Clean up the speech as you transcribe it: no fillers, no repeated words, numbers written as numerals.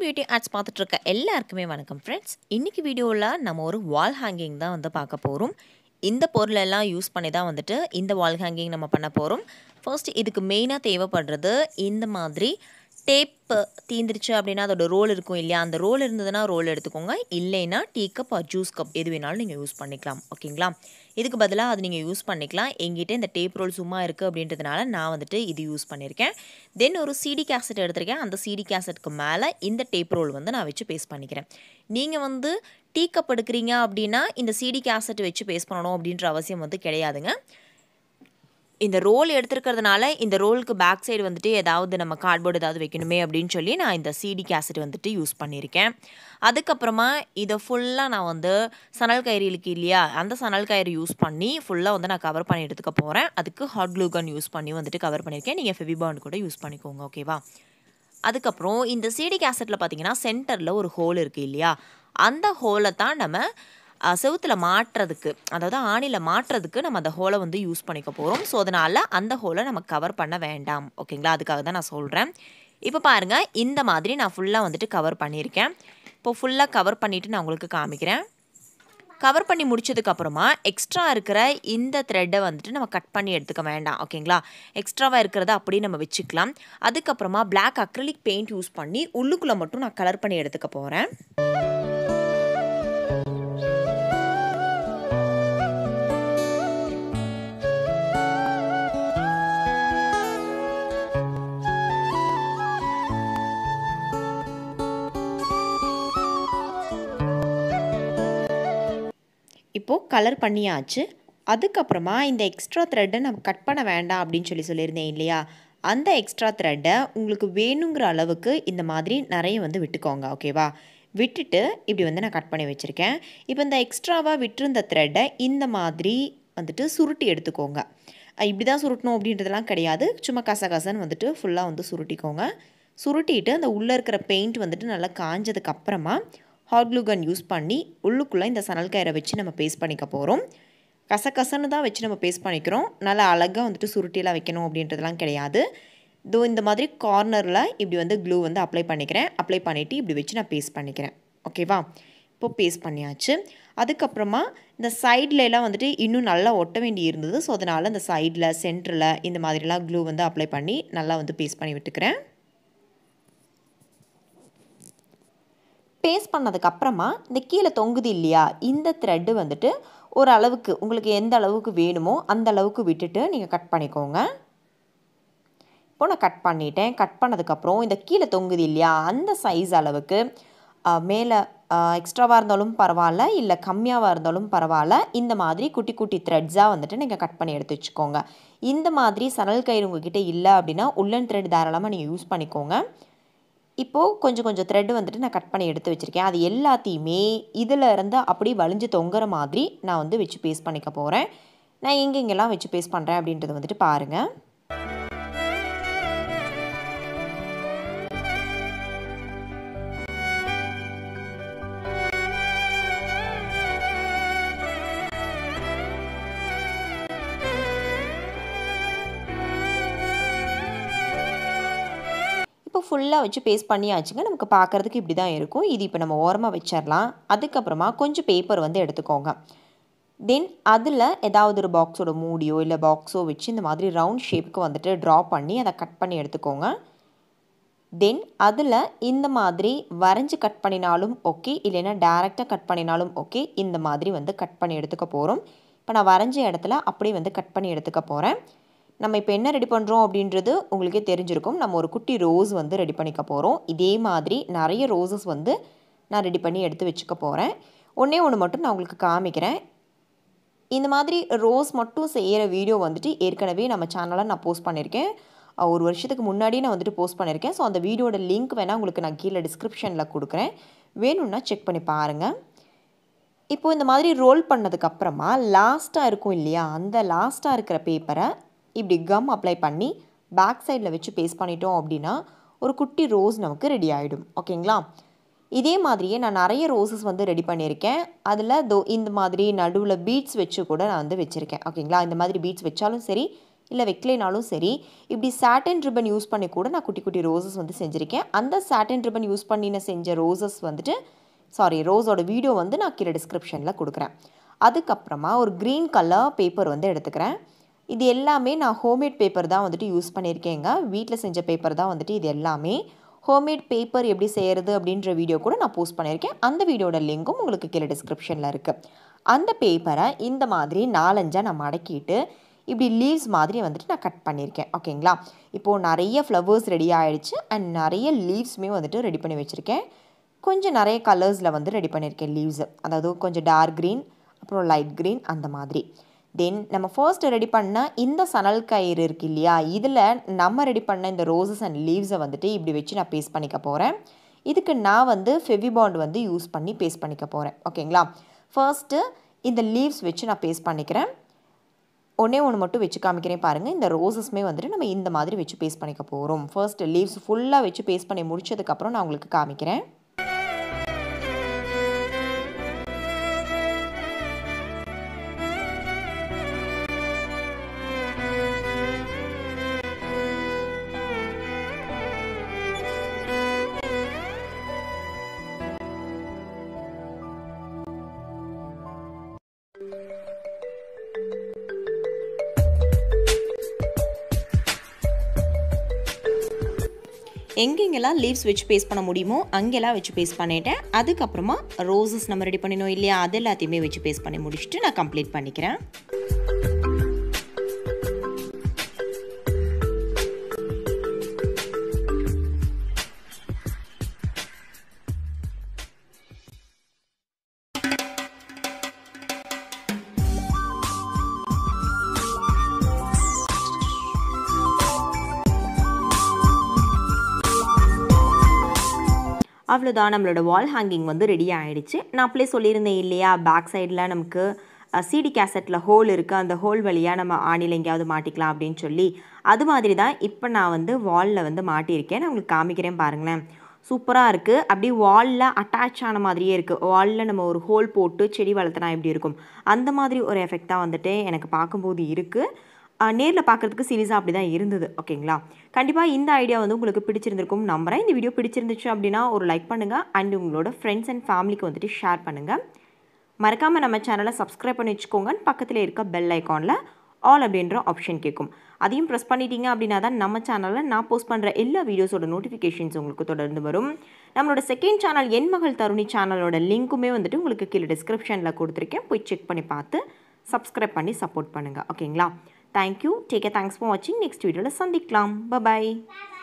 Beauty arts பார்த்துட்டு இருக்க எல்லாருக்குமே வணக்கம் ஃப்ரெண்ட்ஸ். இன்னைக்கு வீடியோவில் நம்ம ஒரு வால் ஹேங்கிங் தான் பார்க்க போகிறோம். இந்த பொருளெல்லாம் யூஸ் பண்ணி தான் இந்த வால் ஹேங்கிங் நம்ம பண்ண போகிறோம். ஃபர்ஸ்ட் இதுக்கு மெயினாக தேவைப்படுறது இந்த மாதிரி டேப். தீந்துருச்சு அப்படின்னா அதோட ரோல் இருக்கும் இல்லையா, அந்த ரோல் இருந்ததுன்னா ரோல் எடுத்துக்கோங்க. இல்லைன்னா டீ கப் ஜூஸ் கப் எது வேணாலும் நீங்கள் யூஸ் பண்ணிக்கலாம். ஓகேங்களா, இதுக்கு பதிலாக அது நீங்கள் யூஸ் பண்ணிக்கலாம். எங்கிட்ட இந்த டேப் ரோல் சும்மா இருக்குது அப்படின்றதுனால நான் இது யூஸ் பண்ணியிருக்கேன். தென் ஒரு சிடி கேசட் எடுத்திருக்கேன். அந்த சிடி கேசட்டுக்கு மேலே இந்த டேப் ரோல் நான் வச்சு பேஸ்ட் பண்ணிக்கிறேன். நீங்கள் டீ கப் எடுக்கிறீங்க அப்படின்னா இந்த சிடி கேசட் வச்சு பேஸ்ட் பண்ணணும் அப்படின்ற அவசியம் கிடையாதுங்க. இந்த ரோல் எடுத்துருக்கிறதுனால இந்த ரோலுக்கு பேக் சைடு ஏதாவது நம்ம கார்ட்போர்டு ஏதாவது வைக்கணுமே அப்படின்னு சொல்லி நான் இந்த சிடி கேசட் யூஸ் பண்ணியிருக்கேன். அதுக்கப்புறமா இதை ஃபுல்லாக நான் சணல் கயிறு இருக்கு இல்லையா, அந்த சணல் கயிறு யூஸ் பண்ணி ஃபுல்லாக நான் கவர் பண்ணி எடுத்துக்க போகிறேன். அதுக்கு ஹாட் க்ளூ கன் யூஸ் பண்ணி கவர் பண்ணியிருக்கேன். நீங்கள் ஃபெவிபாண்ட் கூட யூஸ் பண்ணிக்கோங்க. ஓகேவா, அதுக்கப்புறம் இந்த சிடி கேசட்டில் பார்த்தீங்கன்னா சென்டரில் ஒரு ஹோல் இருக்குது இல்லையா, அந்த ஹோலை தான் நம்ம செவுத்தில் மாட்டுறதுக்கு, அதாவது ஆணியில் மாட்டுறதுக்கு நம்ம அந்த ஹோலை யூஸ் பண்ணிக்க போகிறோம். ஸோ அதனால் அந்த ஹோலை நம்ம கவர் பண்ண வேண்டாம். ஓகேங்களா, அதுக்காக தான் நான் சொல்கிறேன். இப்போ பாருங்கள், இந்த மாதிரி நான் ஃபுல்லாக கவர் பண்ணியிருக்கேன். இப்போ ஃபுல்லாக கவர் பண்ணிவிட்டு நான் உங்களுக்கு காமிக்கிறேன். கவர் பண்ணி முடிச்சதுக்கப்புறமா எக்ஸ்ட்ரா இருக்கிற இந்த த்ரெட்டை நம்ம கட் பண்ணி எடுத்துக்க வேண்டாம். ஓகேங்களா, எக்ஸ்ட்ராவாக இருக்கிறத அப்படியே நம்ம வச்சுக்கலாம். அதுக்கப்புறமா பிளாக் அக்ரிலிக் பெயிண்ட் யூஸ் பண்ணி உள்ளுக்குள்ளே மட்டும் நான் கலர் பண்ணி எடுத்துக்க போகிறேன். இப்போது கலர் பண்ணியாச்சு. அதுக்கப்புறமா இந்த எக்ஸ்ட்ரா த்ரெட்டை நம்ம கட் பண்ண வேண்டாம் அப்படின்னு சொல்லியிருந்தேன் இல்லையா, அந்த எக்ஸ்ட்ரா த்ரெட்டை உங்களுக்கு வேணுங்கிற அளவுக்கு இந்த மாதிரி நிறைய விட்டுக்கோங்க. ஓகேவா, விட்டுட்டு இப்படி நான் கட் பண்ணி வச்சுருக்கேன். இப்போ இந்த எக்ஸ்ட்ராவாக விட்டுருந்த த்ரெட்டை இந்த மாதிரி சுருட்டி எடுத்துக்கோங்க. இப்படி தான் சுருட்டணும் அப்படின்றதெல்லாம் கிடையாது, சும்மா கசகசன்னு ஃபுல்லாக சுருட்டிக்கோங்க. சுருட்டிட்டு அந்த உள்ளே இருக்கிற பெயிண்ட் நல்லா காஞ்சதுக்கப்புறமா ஹாட் க்ளூ கன் யூஸ் பண்ணி உள்ளுக்குள்ளே இந்த சணல் கயிறை வச்சு நம்ம பேஸ்ட் பண்ணிக்க போகிறோம். கசகசன்னு தான் வச்சு நம்ம பேஸ்ட் பண்ணிக்கிறோம். நல்லா அழகாக சுருட்டியெல்லாம் வைக்கணும் அப்படின்றதெல்லாம் கிடையாது. இந்த மாதிரி கார்னரில் இப்படி க்ளூ அப்ளை பண்ணிக்கிறேன். அப்ளை பண்ணிவிட்டு இப்படி வச்சு நான் பேஸ்ட் பண்ணிக்கிறேன். ஓகேவா, இப்போது பேஸ்ட் பண்ணியாச்சு. அதுக்கப்புறமா இந்த சைட்லலாம் இன்னும் நல்லா ஒட்ட வேண்டி இருந்தது. ஸோ அதனால் இந்த சைடில் சென்டரில் இந்த மாதிரிலாம் க்ளூ அப்ளை பண்ணி நல்லா பேஸ்ட் பண்ணி விட்டுக்கிறேன். பேஸ்ட் பண்ணதுக்கப்புறமா இந்த கீழே தொங்குது இல்லையா, இந்த த்ரெட்டு ஒரு அளவுக்கு உங்களுக்கு எந்த அளவுக்கு வேணுமோ அந்த அளவுக்கு விட்டுட்டு நீங்கள் கட் பண்ணிக்கோங்க. இப்போ நான் கட் பண்ணிட்டேன். கட் பண்ணதுக்கப்புறம் இந்த கீழே தொங்குது இல்லையா, அந்த சைஸ் அளவுக்கு மேலே எக்ஸ்ட்ராவாக இருந்தாலும் பரவாயில்ல, இல்லை கம்மியாவாக இருந்தாலும் பரவாயில்ல, இந்த மாதிரி குட்டி குட்டி த்ரெட்ஸாக நீங்கள் கட் பண்ணி எடுத்து வச்சுக்கோங்க. இந்த மாதிரி சணல் கயிறு உங்ககிட்ட இல்லை அப்படின்னா உள்ளன் த்ரெட் தாராளமாக நீங்கள் யூஸ் பண்ணிக்கோங்க. இப்போது கொஞ்சம் கொஞ்சம் த்ரெட்டு நான் கட் பண்ணி எடுத்து வச்சுருக்கேன். அது எல்லாத்தையுமே இதில் இருந்து அப்படி வலிஞ்சு தொங்குற மாதிரி நான் வச்சு பேஸ்ட் பண்ணிக்க போகிறேன். நான் எங்கெங்கெல்லாம் வச்சு பேஸ்ட் பண்ணுறேன் அப்படின்றது பாருங்கள். இப்போ ஃபுல்லாக வச்சு பேஸ்ட் பண்ணியாச்சுங்க. நமக்கு பார்க்குறதுக்கு இப்படி தான் இருக்கும். இது இப்போ நம்ம ஓரமாக வச்சிடலாம். அதுக்கப்புறமா கொஞ்சம் பேப்பர் எடுத்துக்கோங்க. தென் அதில் ஏதாவது ஒரு பாக்ஸோட மூடியோ இல்லை பாக்ஸோ வச்சு இந்த மாதிரி ரவுண்ட் ஷேப்புக்கு ட்ரா பண்ணி அதை கட் பண்ணி எடுத்துக்கோங்க. தென் அதில் இந்த மாதிரி வரைஞ்சி கட் பண்ணினாலும் ஓகே, இல்லைன்னா டேரெக்டாக கட் பண்ணினாலும் ஓகே, இந்த மாதிரி கட் பண்ணி எடுத்துக்க போகிறோம். இப்போ நான் வரைஞ்ச இடத்துல அப்படியே கட் பண்ணி எடுத்துக்க போகிறேன். நம்ம இப்போ என்ன ரெடி பண்ணுறோம் அப்படின்றது உங்களுக்கே தெரிஞ்சிருக்கும். நம்ம ஒரு குட்டி ரோஸ் ரெடி பண்ணிக்க போகிறோம். இதே மாதிரி நிறைய ரோஸஸ் நான் ரெடி பண்ணி எடுத்து வச்சுக்க போகிறேன். ஒன்றே ஒன்று மட்டும் நான் உங்களுக்கு காமிக்கிறேன். இந்த மாதிரி ரோஸ் மட்டும் செய்கிற வீடியோ ஏற்கனவே நம்ம சேனலில் நான் போஸ்ட் பண்ணியிருக்கேன். ஒரு வருஷத்துக்கு முன்னாடியே நான் போஸ்ட் பண்ணியிருக்கேன். ஸோ அந்த வீடியோட லிங்க் வேணால் உங்களுக்கு நான் கீழே டிஸ்கிரிப்ஷனில் கொடுக்குறேன், வேணும்னா செக் பண்ணி பாருங்கள். இப்போது இந்த மாதிரி ரோல் பண்ணதுக்கப்புறமா லாஸ்ட்டாக இருக்கும் இல்லையா, அந்த லாஸ்ட்டாக இருக்கிற பேப்பரை இப்படி கம் அப்ளை பண்ணி பேக் சைடில் வச்சு பேஸ்ட் பண்ணிட்டோம் அப்படின்னா ஒரு குட்டி ரோஸ் நமக்கு ரெடி ஆகிடும். ஓகேங்களா, இதே மாதிரியே நான் நிறைய ரோஸஸ் ரெடி பண்ணியிருக்கேன். அதில் இந்த மாதிரி நடுவில் பீட்ஸ் வச்சு கூட நான் வச்சுருக்கேன். ஓகேங்களா, இந்த மாதிரி பீட்ஸ் வச்சாலும் சரி, இல்லை வைக்கலைனாலும் சரி, இப்படி சாட்டின் ரிப்பன் யூஸ் பண்ணி கூட நான் குட்டி குட்டி ரோசஸ் வந்து செஞ்சுருக்கேன். அந்த சாட்டின் ரிப்பன் யூஸ் பண்ணி நான் செஞ்ச ரோசஸ் வந்துட்டு ரோஸோட வீடியோ வந்து நான் கீழே டிஸ்கிரிப்ஷனில் கொடுக்குறேன். அதுக்கப்புறமா ஒரு க்ரீன் கலர் பேப்பர் வந்து எடுத்துக்கிறேன். இது எல்லாமே நான் ஹோம்மேட் பேப்பர் தான் வந்துட்டு யூஸ் பண்ணியிருக்கேங்க. வீட்டில் செஞ்ச பேப்பர் தான் வந்துட்டு இது எல்லாமே. ஹோம்மேட் பேப்பர் எப்படி செய்கிறது அப்படின்ற வீடியோ கூட நான் போஸ்ட் பண்ணியிருக்கேன். அந்த வீடியோட லிங்க்கும் உங்களுக்கு கீழே டிஸ்கிரிப்ஷனில் இருக்குது. அந்த பேப்பரை இந்த மாதிரி 4-5 நான் மடக்கிட்டு இப்படி லீவ்ஸ் மாதிரி வந்துட்டு நான் கட் பண்ணியிருக்கேன். ஓகேங்களா? இப்போது நிறைய ஃப்ளவர்ஸ் ரெடி ஆகிடுச்சு அண்ட் நிறைய லீவ்ஸுமே வந்துட்டு ரெடி பண்ணி வச்சுருக்கேன். கொஞ்சம் நிறைய கலர்ஸில் வந்து ரெடி பண்ணியிருக்கேன் லீவ்ஸு. அதாவது கொஞ்சம் டார்க் க்ரீன், அப்புறம் லைட் க்ரீன் அந்த மாதிரி. தென் நம்ம ஃபர்ஸ்ட்டு ரெடி பண்ண இந்த சணல் கயிறு இருக்குது இல்லையா, இதில் நம்ம ரெடி பண்ண இந்த ரோசஸ் அண்ட் லீவ்ஸை வந்துட்டு இப்படி வச்சு நான் பேஸ்ட் பண்ணிக்க போகிறேன். இதுக்கு நான் வந்து ஃபெவிபாண்ட் வந்து யூஸ் பண்ணி பேஸ்ட் பண்ணிக்க போகிறேன். ஓகேங்களா? ஃபர்ஸ்ட்டு இந்த லீவ்ஸ் வச்சு நான் பேஸ்ட் பண்ணிக்கிறேன். ஒன்று மட்டும் வச்சு காமிக்கிறேன் பாருங்கள். இந்த ரோசஸ்மே வந்துட்டு நம்ம இந்த மாதிரி வச்சு பேஸ்ட் பண்ணிக்க போகிறோம். ஃபர்ஸ்ட்டு லீவ்ஸ் ஃபுல்லாக வச்சு பேஸ்ட் பண்ணி முடிச்சதுக்கப்புறம் நான் உங்களுக்கு காமிக்கிறேன். எங்கெங்கெல்லாம் லீவ்ஸ் வச்சு பேஸ்ட் பண்ண முடியுமோ அங்கெல்லாம் வச்சு பேஸ்ட் பண்ணிட்டேன். அதுக்கப்புறமா ரோசஸ் நம்ம ரெடி பண்ணினோம் இல்லையா, அது எல்லாத்தையுமே வச்சு பேஸ்ட் பண்ணி முடிச்சுட்டு நான் கம்ப்ளீட் பண்ணிக்கிறேன். அவ்வளோதான், நம்மளோட வால் ஹேங்கிங் வந்து ரெடி ஆகிடுச்சு. நான் அப்படியே சொல்லியிருந்தேன் இல்லையா, பேக் சைடில் நமக்கு சிடி கேசட்டில் ஹோல் இருக்குது, அந்த ஹோல் வழியாக நம்ம ஆணியில் எங்கேயாவது மாட்டிக்கலாம் அப்படின்னு சொல்லி, அது மாதிரி தான் இப்போ நான் வந்து வாலில் வந்து மாட்டியிருக்கேன். நான் உங்களுக்கு காமிக்கிறேன் பாருங்களேன். சூப்பராக இருக்குது. அப்படியே வாலில் அட்டாச் ஆன மாதிரியே இருக்குது. வாலில் நம்ம ஒரு ஹோல் போட்டு செடி வளர்த்துனா எப்படி இருக்கும், அந்த மாதிரி ஒரு எஃபெக்ட் தான் வந்துட்டு எனக்கு பார்க்கும்போது இருக்குது. நேரில் பார்க்குறதுக்கு சீரியஸாக அப்படி தான் இருந்தது. ஓகேங்களா? கண்டிப்பாக இந்த ஐடியா வந்து உங்களுக்கு பிடிச்சிருந்திருக்கும் நம்புகிறேன். இந்த வீடியோ பிடிச்சிருந்துச்சு அப்படின்னா ஒரு லைக் பண்ணுங்கள் அண்ட் உங்களோட ஃப்ரெண்ட்ஸ் அண்ட் ஃபேமிலிக்கு வந்துட்டு ஷேர் பண்ணுங்கள். மறக்காமல் நம்ம சேனலை சப்ஸ்கிரைப் பண்ணி வச்சுக்கோங்க. பக்கத்தில் இருக்க பெல் ஐக்கானில் ஆல் அப்படின்ற ஆப்ஷன் கேட்கும். அதையும் ப்ரெஸ் பண்ணிட்டீங்க அப்படின்னா தான் நம்ம சேனலில் நான் போஸ்ட் பண்ணுற எல்லா வீடியோஸோட நோட்டிஃபிகேஷன்ஸ் உங்களுக்கு தொடர்ந்து வரும். நம்மளோட செகண்ட் சேனல் என் மகள் தருணி சேனலோட லிங்க்குமே வந்துட்டு உங்களுக்கு கீழே டிஸ்கிரிப்ஷனில் கொடுத்துருக்கேன். போய் செக் பண்ணி பார்த்து சப்ஸ்கிரைப் பண்ணி சப்போர்ட் பண்ணுங்கள். ஓகேங்களா? Thank you. Take care. Thanks for watching. Next video la sandikkalam. Bye bye.